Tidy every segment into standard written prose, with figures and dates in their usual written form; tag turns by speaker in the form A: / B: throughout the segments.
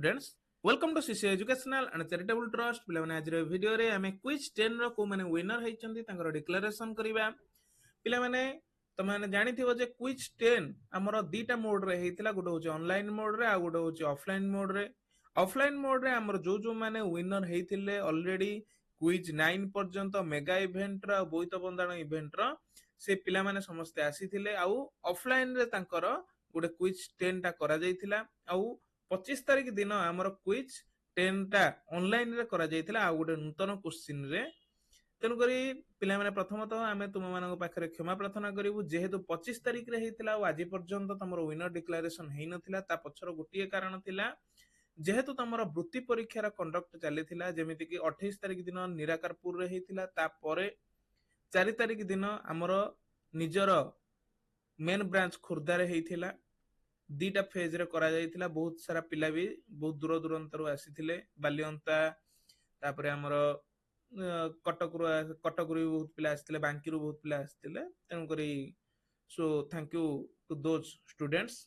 A: students, welcome to CC Educational and Charitable Trust. पिलाने आज video रे आमे क्विज 10 रो को माने विनर हेचंती तांकर डिक्लेरेशन करिबा। पिलाने तमाने जानिथिबो जे क्विज 10 हमरो दीटा मोड रे हेतिला, गोटे होचे ऑनलाइन मोड रे आ गोटे होचे ऑफलाइन मोड रे। ऑफलाइन मोड रे हमरो जो माने विनर हेतिले ऑलरेडी क्विज 9 पर्यंत मेगा इवेंट रा बोईत बंदाण इवेंट रा से पिला माने समस्त आसीथिले आउ ऑफलाइन रे तांकर गोटे क्विज 10 टा करा जायतिला आउ 25 तारिख दिन आमर क्विज 10 टा ऑनलाइन रे करा जायतिला आ गोटे नूतन क्वेश्चन रे। तेनु करी पिला माने प्रथमतः आमे तुम मानक पाखरे क्षमा प्रार्थना करिवु जेहेतु 25 तारिख रे हेतिला आ आज पर्यंत तमरो विनर डिक्लेरेशन हेइ नथिला। ता पछर गोटिए कारण थिला जेहेतु तमरो वृत्ति परीक्षार कंडक्ट चलीथिला, जेमिति कि 28 तारिख दिन निराकारपुर रे हेतिला, ता परे 4 तारिख दिन हमरो निजर मेन ब्रांच खुर्दा रे हेतिला। दीटा फेज रे करा जायतिला, बहुत सारा पिला भी बहुत दूर दूरांतर आसीथिले, बालियंता तापरे हमरो कटक रू बहुत पिला आसीथिले, बांकी रू बहुत पिला आसीथिले। तेनु करी so thank you to those students.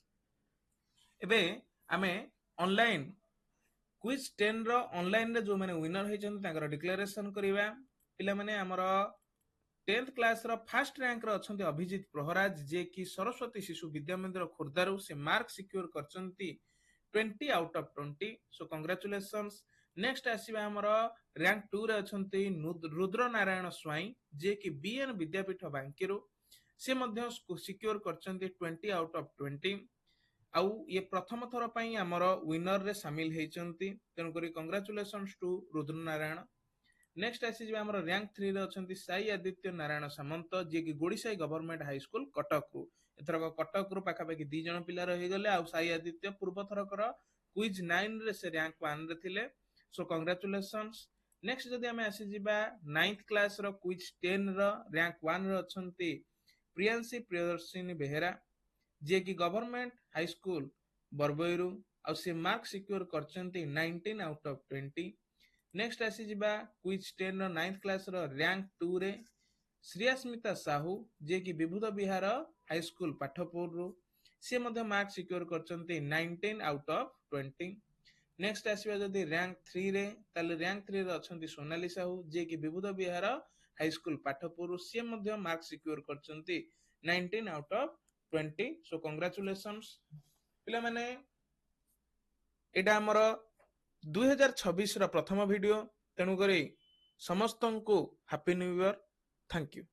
A: एबे आमे ऑनलाइन क्विज 10 रो ऑनलाइन रे जो माने विनर हेचन तांकर डिक्लेरेशन करिवा। पिला माने हमरो 10th क्लास रो फर्स्ट रैंक रो अछंती अभिजीत प्रहराज, जे कि सरस्वती शिशु विद्या मंदिर खुर्दारू से मार्क सिक्योर करचंती 20 out of 20। So congratulations. Next आसीबा हमरो रैंक 2 रे अछंती रुद्र नारायण स्वाई, जे कि बीएन विद्यापीठ बांकीरू से मध्य सिक्योर करचंती 20 आउट ऑफ 20। आउ ये प्रथम थर पई हमरो विनर रे शामिल हेचंती, तेनु करी congratulations to Rudra Narayan. Next आसी हमरो रैंक 3 रे अछंती साई आदित्य नारायण सामंत, जे कि गोडीसाई गवर्नमेंट हाई स्कूल कटक रू। एथरक कटक रू पाखा पाखी 2 जण पिला रहि गले, आ साई आदित्य पूर्व थरकर क्विज 9 रे से रैंक 1 रे थिले। सो कांग्रेचुलेशंस। नेक्स्ट जदी हमें आसी जिबा 9th क्लास रो क्विज 10 रो रैंक 1 रे अछंती प्रियांशी प्रियदर्शिनी बेहेरा, जे कि गवर्नमेंट हाई स्कूल बरबईरू, आ से मार्क सिक्योर करचंती 19 आउट ऑफ 20। नेक्स्ट आसी जिबा क्विज 10 रो 9th क्लास रो रैंक 2 रे श्रियास्मिता साहू, जे कि विभूत विहार हाई स्कूल पाठपुर रू, से मध्य मार्क सिक्योर करचंती 19 आउट ऑफ 20। नेक्स्ट आसीबा जदी रैंक 3 रे, ताले रैंक 3 रे अछंती सोनाली साहू, जे कि विभूत विहार हाई स्कूल पाठपुर रू, से मध्य मार्क सिक्योर करचंती 19 आउट ऑफ 20। सो कांग्रेचुलेशंस पिला माने। एटा हमर 2026 रो प्रथम वीडियो, तेनु करी समस्तंकु happy new year. Thank you.